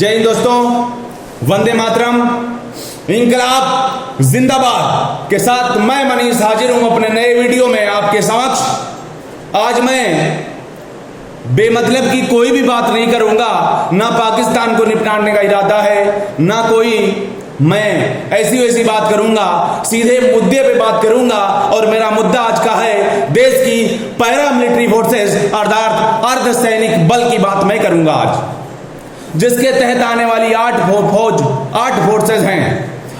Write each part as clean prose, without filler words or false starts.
जय हिंद दोस्तों, वंदे मातरम, इंकलाब जिंदाबाद के साथ मैं मनीष हाजिर हूं अपने नए वीडियो में आपके समक्ष। आज मैं बेमतलब की कोई भी बात नहीं करूंगा, ना पाकिस्तान को निपटाने का इरादा है, ना कोई मैं ऐसी वैसी बात करूंगा, सीधे मुद्दे पे बात करूंगा। और मेरा मुद्दा आज का है देश की पैरा मिलिट्री फोर्सेस अर्थात अर्धसैनिक बल की बात मैं करूंगा आज, जिसके तहत आने वाली 8 फोर्सेस हैं।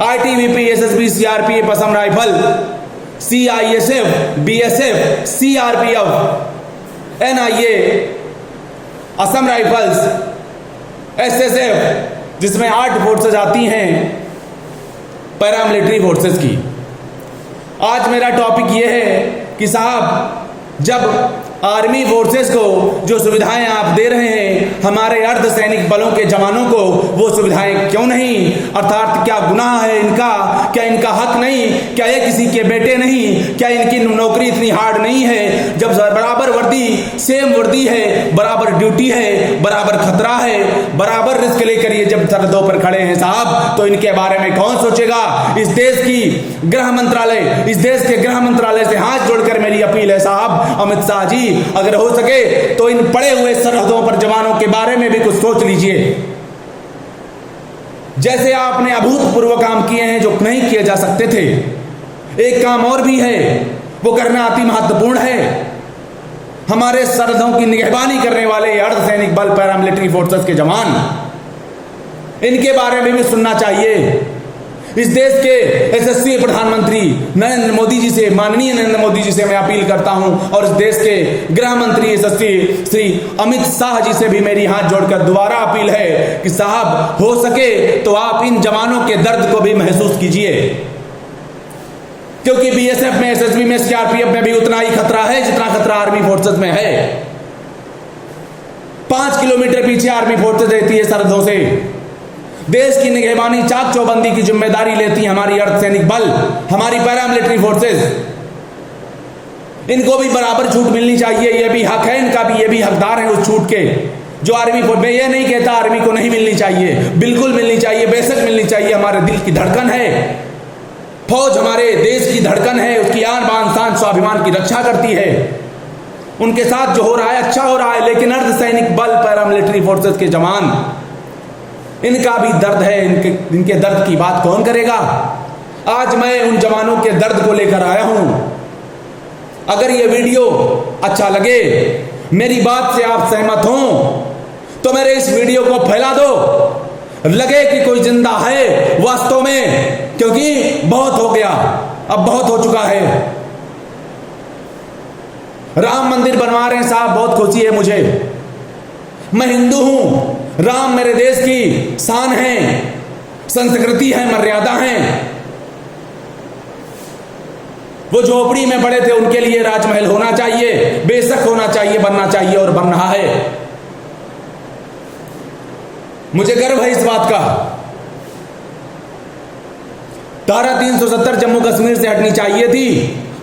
ITBP, SSB, CRPF, Assam rifle, CISF, BSF, CRPF, NIA, Assam rifles, SSF, जिसमें 8 फोर्सेस आती हैं पैरामिलिट्री फोर्सेस की। आज मेरा टॉपिक यह है कि साहब, जब आर्मी फोर्सेस को जो सुविधाएं आप दे रहे हैं, हमारे अर्धसैनिक बलों के जवानों को वो सुविधाएं क्यों नहीं? अर्थात क्या गुनाह है इनका? क्या इनका हक नहीं? क्या ये किसी के बेटे नहीं? क्या इनकी नौकरी इतनी हार्ड नहीं है? जब बराबर वर्दी, सेम वर्दी है, बराबर ड्यूटी है, बराबर खतरा है, बराबर रिस्क लेकर ये जब सरहदों पर खड़े हैं साहब, तो इनके बारे में कौन सोचेगा? इस देश के गृह मंत्रालय से हाथ जोड़कर मेरी अपील है साहब, अमित शाह जी, अगर हो सके तो इन पड़े हुए सरहदों पर जवानों के बारे में भी कुछ सोच लीजिए। जैसे आपने अभूतपूर्व काम किए हैं जो नहीं किए जा सकते थे, एक काम और भी है, वो करना अति महत्वपूर्ण है। हमारे सरहदों की निगहबानी करने वाले अर्धसैनिक बल पैरामिलिट्री फोर्सेस के जवान, इनके बारे में भी सुनना चाहिए। इस देश के यशस्वी प्रधानमंत्री नरेंद्र मोदी जी से, माननीय नरेंद्र मोदी जी से मैं अपील करता हूं, और इस देश के गृह मंत्री यशस्वी श्री अमित शाह जी से भी मेरी हाथ जोड़कर दोबारा अपील है कि साहब, हो सके तो आप इन जवानों के दर्द को भी महसूस कीजिए, क्योंकि बीएसएफ में, एसएसबी में, सीआरपीएफ में भी उतना ही खतरा है जितना खतरा आर्मी फोर्सेस में है। 5 किलोमीटर पीछे आर्मी फोर्सेस रहती है सरहदों से। देश की निगहबानी, चाक चौबंदी की जिम्मेदारी लेती है हमारी अर्धसैनिक बल, हमारी पैरामिलिट्री फोर्सेस। इनको भी बराबर छूट मिलनी चाहिए, ये भी हक है इनका भी, ये भी हकदार है उस छूट के जो आर्मी फोर्स। मैं ये नहीं कहता आर्मी को नहीं मिलनी चाहिए, बिल्कुल मिलनी चाहिए, बेशक मिलनी चाहिए। हमारे दिल की धड़कन है फौज, हमारे देश की धड़कन है, उसकी आन बान शान स्वाभिमान की रक्षा करती है। उनके साथ जो हो रहा है अच्छा हो रहा है, लेकिन अर्धसैनिक बल पैरामिलिट्री फोर्सेस के जवान, इनका भी दर्द है। इनके दर्द की बात कौन करेगा? आज मैं उन जवानों के दर्द को लेकर आया हूं। अगर ये वीडियो अच्छा लगे, मेरी बात से आप सहमत हो, तो मेरे इस वीडियो को फैला दो। लगे कि कोई जिंदा है वास्तव में, क्योंकि बहुत हो गया, अब बहुत हो चुका है। राम मंदिर बनवा रहे हैं साहब, बहुत खुशी है मुझे। मैं हिंदू हूं, राम मेरे देश की शान है, संस्कृति है, मर्यादा है। वो झोपड़ी में पड़े थे, उनके लिए राजमहल होना चाहिए, बेशक होना चाहिए, बनना चाहिए, और बन रहा है। मुझे गर्व है इस बात का। धारा 370 जम्मू कश्मीर से हटनी चाहिए थी,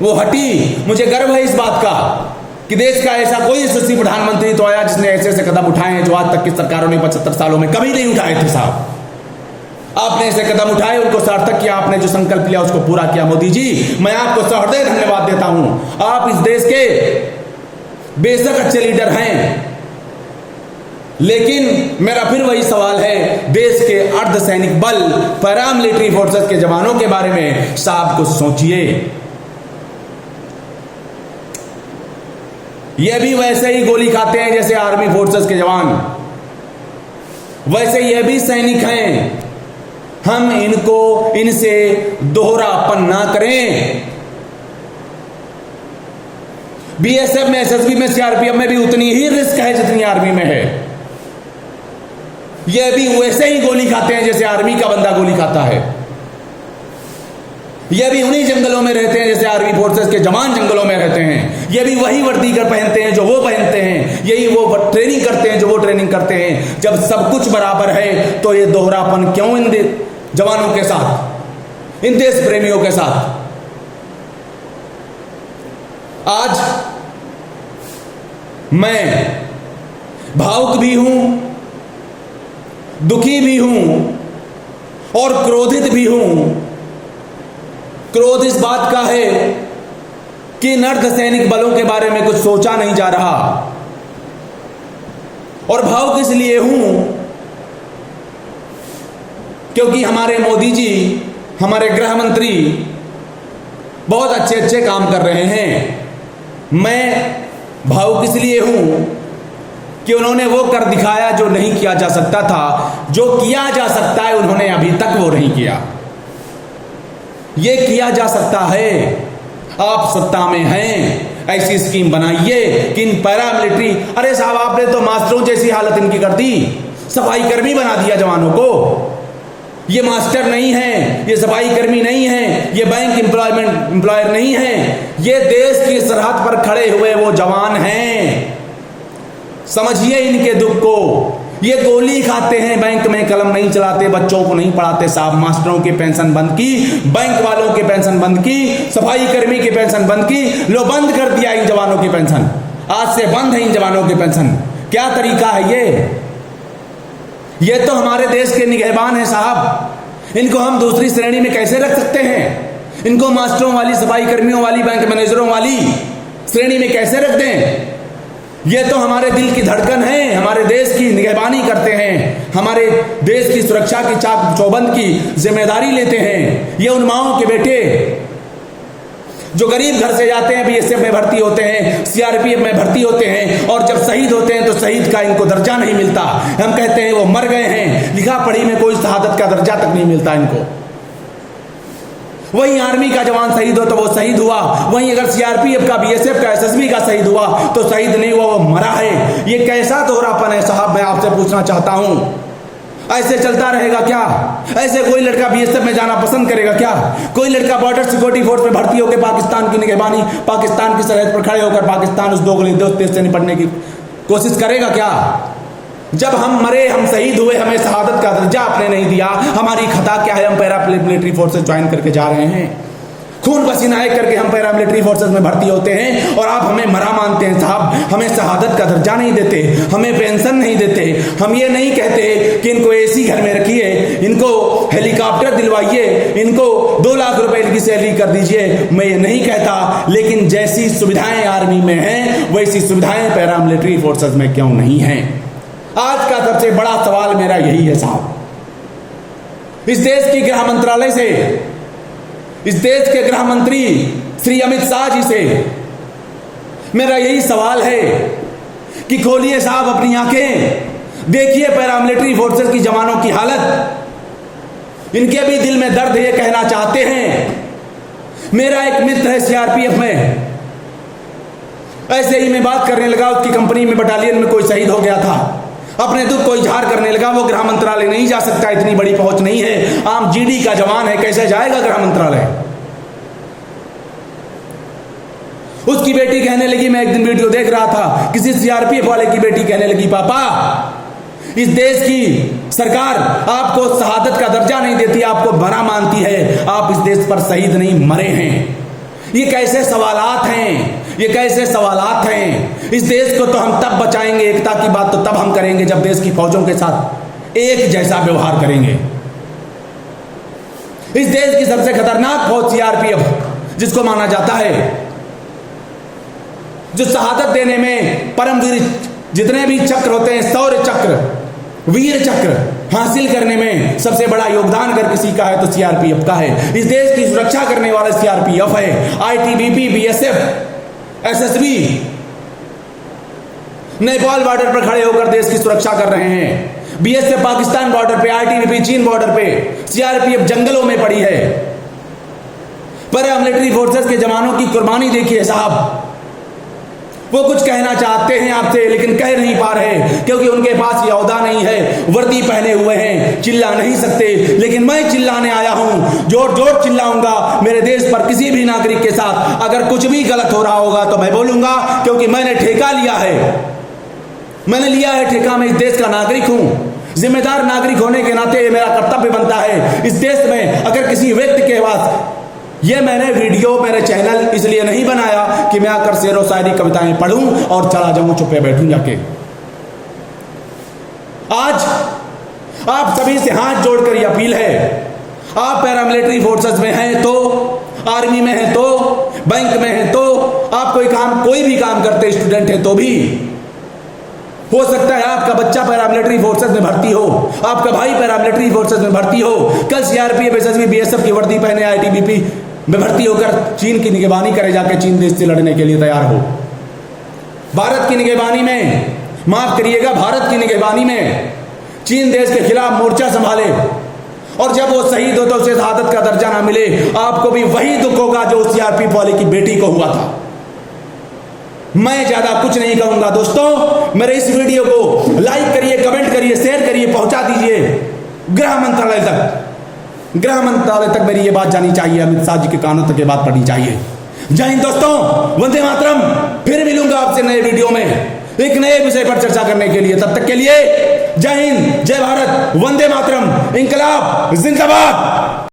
वो हटी। मुझे गर्व है इस बात का कि देश का ऐसा कोई यशस्वी प्रधानमंत्री तो आया जिसने ऐसे ऐसे कदम उठाए हैं जो आज तक की सरकारों ने 75 सालों में कभी नहीं उठाए थे साहब। आपने ऐसे कदम उठाए, उनको सार्थक किया, आपने जो संकल्प लिया उसको पूरा किया। मोदी जी, मैं आपको सहृदय धन्यवाद देता हूं। आप इस देश के बेशक अच्छे लीडर हैं, लेकिन मेरा फिर वही सवाल है, देश के अर्धसैनिक बल पैरामिलिट्री फोर्सेस के जवानों के बारे में साहब कुछ सोचिए। ये भी वैसे ही गोली खाते हैं जैसे आर्मी फोर्सेस के जवान, वैसे ये भी सैनिक हैं। हम इनसे दोहरापन ना करें। बीएसएफ में, एसएसबी में, सीआरपीएफ में भी उतनी ही रिस्क है जितनी आर्मी में है। ये भी वैसे ही गोली खाते हैं जैसे आर्मी का बंदा गोली खाता है। ये भी उन्हीं जंगलों में रहते हैं जैसे आर्मी फोर्सेस के जवान जंगलों में रहते हैं। ये भी वही वर्दी कर पहनते हैं जो वो पहनते हैं, यही वो ट्रेनिंग करते हैं जो वो ट्रेनिंग करते हैं। जब सब कुछ बराबर है तो ये दोहरापन क्यों इन जवानों के साथ, इन देश प्रेमियों के साथ? आज मैं भावुक भी हूं, दुखी भी हूं और क्रोधित भी हूं। क्रोध इस बात का है कि अर्धसैनिक बलों के बारे में कुछ सोचा नहीं जा रहा, और भावुक इसलिए हूं क्योंकि हमारे मोदी जी, हमारे गृह मंत्री बहुत अच्छे अच्छे काम कर रहे हैं। मैं भावुक इसलिए हूं कि उन्होंने वो कर दिखाया जो नहीं किया जा सकता था। जो किया जा सकता है उन्होंने अभी तक वो नहीं किया। ये किया जा सकता है। आप सत्ता में हैं, ऐसी स्कीम बनाइए कि इन पैरामिलिट्री, अरे साहब आपने तो मास्टरों जैसी हालत इनकी कर दी, सफाई कर्मी बना दिया जवानों को। ये मास्टर नहीं है, ये सफाई कर्मी नहीं है, ये बैंक एम्प्लॉयर नहीं है, ये देश की सरहद पर खड़े हुए वो जवान हैं। समझिए इनके दुख को। ये गोली खाते हैं, बैंक में कलम नहीं चलाते, बच्चों को नहीं पढ़ाते साहब। मास्टरों की पेंशन बंद की, बैंक वालों की पेंशन बंद की, सफाई कर्मी की पेंशन बंद की, लो बंद कर दिया इन जवानों की पेंशन। आज से बंद है इन जवानों की पेंशन। क्या तरीका है ये तो हमारे देश के निगहबान है साहब। इनको हम दूसरी श्रेणी में कैसे रख सकते हैं? इनको मास्टरों वाली, सफाई कर्मियों वाली, बैंक मैनेजरों वाली श्रेणी में कैसे रख दें? ये तो हमारे दिल की धड़कन है, हमारे देश की निगहबानी करते हैं, हमारे देश की सुरक्षा की चाक चौबंद की जिम्मेदारी लेते हैं। ये उन माओं के बेटे जो गरीब घर से जाते हैं, बीएसएफ में भर्ती होते हैं, सीआरपीएफ में भर्ती होते हैं, और जब शहीद होते हैं तो शहीद का इनको दर्जा नहीं मिलता। हम कहते हैं वो मर गए हैं, लिखा पढ़ी में कोई शहादत का दर्जा तक नहीं मिलता इनको। वहीं आर्मी का जवान शहीद हो तो वो शहीद हुआ, वहीं अगर सीआरपीएफ का, बीएसएफ का, एसएसबी का शहीद हुआ तो शहीद नहीं हुआ, वो मरा है। ये कैसा दोहरापन है साहब? मैं आपसे पूछना चाहता हूं, ऐसे चलता रहेगा क्या? ऐसे कोई लड़का बीएसएफ में जाना पसंद करेगा क्या? कोई लड़का बॉर्डर सिक्योरिटी फोर्स में भर्ती होकर पाकिस्तान की निगहबानी, पाकिस्तान की सरहद पर खड़े होकर पाकिस्तान उस दोगले देश से निपटने की कोशिश करेगा क्या? जब हम मरे, हम शहीद हुए, हमें शहादत का दर्जा आपने नहीं दिया, हमारी खता क्या है? हम पैरामिलिट्री फोर्सेस ज्वाइन करके जा रहे हैं, खून पसीना एक करके हम पैरामिलिट्री फोर्सेस में भर्ती होते हैं, और आप हमें मरा मानते हैं साहब। हमें शहादत का दर्जा नहीं देते, हमें पेंशन नहीं देते। हम ये नहीं कहते कि इनको एसी घर में रखिए, इनको हेलीकॉप्टर दिलवाइए, इनको 2 लाख रुपए की सैलरी कर दीजिए, मैं ये नहीं कहता। लेकिन जैसी सुविधाएं आर्मी में हैं वैसी सुविधाएं पैरामिलिट्री फोर्सेस में क्यों नहीं हैं? आज का सबसे बड़ा सवाल मेरा यही है साहब। इस देश की गृह मंत्रालय से, इस देश के गृह मंत्री श्री अमित शाह जी से मेरा यही सवाल है कि खोलिए साहब अपनी आंखें, देखिए पैरामिलिट्री फोर्सेस की जवानों की हालत। इनके भी दिल में दर्द, ये कहना चाहते हैं। मेरा एक मित्र है सीआरपीएफ में, ऐसे ही मैं बात करने लगा, उसकी कंपनी में, बटालियन में कोई शहीद हो गया था। अपने दुख को इजहार करने लगा। वो गृह मंत्रालय नहीं जा सकता, इतनी बड़ी पहुंच नहीं है। आम जीडी का जवान है, कैसे जाएगा गृह मंत्रालय? उसकी बेटी कहने लगी, मैं एक दिन वीडियो देख रहा था, किसी सीआरपीएफ वाले की बेटी कहने लगी, पापा इस देश की सरकार आपको शहादत का दर्जा नहीं देती, आपको भरा मानती है, आप इस देश पर शहीद नहीं मरे हैं। ये कैसे सवालात हैं? ये कैसे सवालात हैं? इस देश को तो हम तब बचाएंगे, एकता की बात तो तब हम करेंगे जब देश की फौजों के साथ एक जैसा व्यवहार करेंगे। इस देश की सबसे खतरनाक फौज सीआरपीएफ जिसको माना जाता है, जो शहादत देने में परमवीर जितने भी चक्र होते हैं, शौर्य चक्र, वीर चक्र हासिल करने में सबसे बड़ा योगदान अगर किसी का है तो सीआरपीएफ का है। इस देश की सुरक्षा करने वाला सीआरपीएफ है। ITBP, BSF, SSB Nepal border पर खड़े होकर देश की सुरक्षा कर रहे हैं। बीएसएफ पाकिस्तान बॉर्डर पे, आईटीबीपी चीन बॉर्डर पे, सीआरपीएफ जंगलों में पड़ी है। पैरामिलिट्री फोर्सेस के जवानों की कुर्बानी देखिए साहब। वो कुछ कहना चाहते हैं आपसे लेकिन कह नहीं पा रहे क्योंकि उनके पास ये औहदा नहीं है, वर्दी पहने हुए हैं, चिल्ला नहीं सकते। लेकिन मैं चिल्लाने आया हूं, जोर जोर चिल्लाऊंगा। मेरे देश पर किसी भी नागरिक के साथ अगर कुछ भी गलत हो रहा होगा तो मैं बोलूंगा, क्योंकि मैंने ठेका लिया है। मैंने लिया है ठेका, मैं इस देश का नागरिक हूं। जिम्मेदार नागरिक होने के नाते मेरा कर्तव्य बनता है इस देश में अगर किसी व्यक्ति के पास, ये मैंने वीडियो, मेरे चैनल इसलिए नहीं बनाया कि मैं आकर शेरो शायरी कविताएं पढ़ूं और चला जाऊं, चुपे बैठूं जाके। आप सभी से हाथ जोड़कर यह अपील है, आप पैरामिलिट्री फोर्सेस में हैं तो, आर्मी में हैं तो, बैंक में हैं तो, आप कोई भी काम करते स्टूडेंट हैं तो भी हो सकता है आपका बच्चा पैरामिलिट्री फोर्सेस में भर्ती हो, आपका भाई पैरामिलिट्री फोर्सेस में भर्ती हो, कल सीआरपीएफ, एसएसबी, बीएसएफ की वर्दी पहने आईटीबीपी में भर्ती होकर चीन की निगरानी करे, जाके चीन देश से लड़ने के लिए तैयार हो। भारत की निगरानी में, माफ करिएगा, भारत की निगरानी में चीन देश के खिलाफ मोर्चा संभाले, और जब वो शहीद हो तो उसे शहादत का दर्जा ना मिले, आपको भी वही दुख होगा जो सीआरपीएफ वाले की बेटी को हुआ था। मैं ज्यादा कुछ नहीं कहूंगा दोस्तों, मेरे इस वीडियो को लाइक करिए, कमेंट करिए, शेयर करिए, पहुंचा दीजिए गृह मंत्रालय तक। गृह मंत्रालय तक मेरी ये बात जानी चाहिए, अमित शाह जी के कानों तक ये बात पढ़नी चाहिए। जय हिंद दोस्तों, वंदे मातरम। फिर मिलूंगा आपसे नए वीडियो में एक नए विषय पर चर्चा करने के लिए। तब तक के लिए जय हिंद, जय भारत, वंदे मातरम, इंकलाब जिंदाबाद।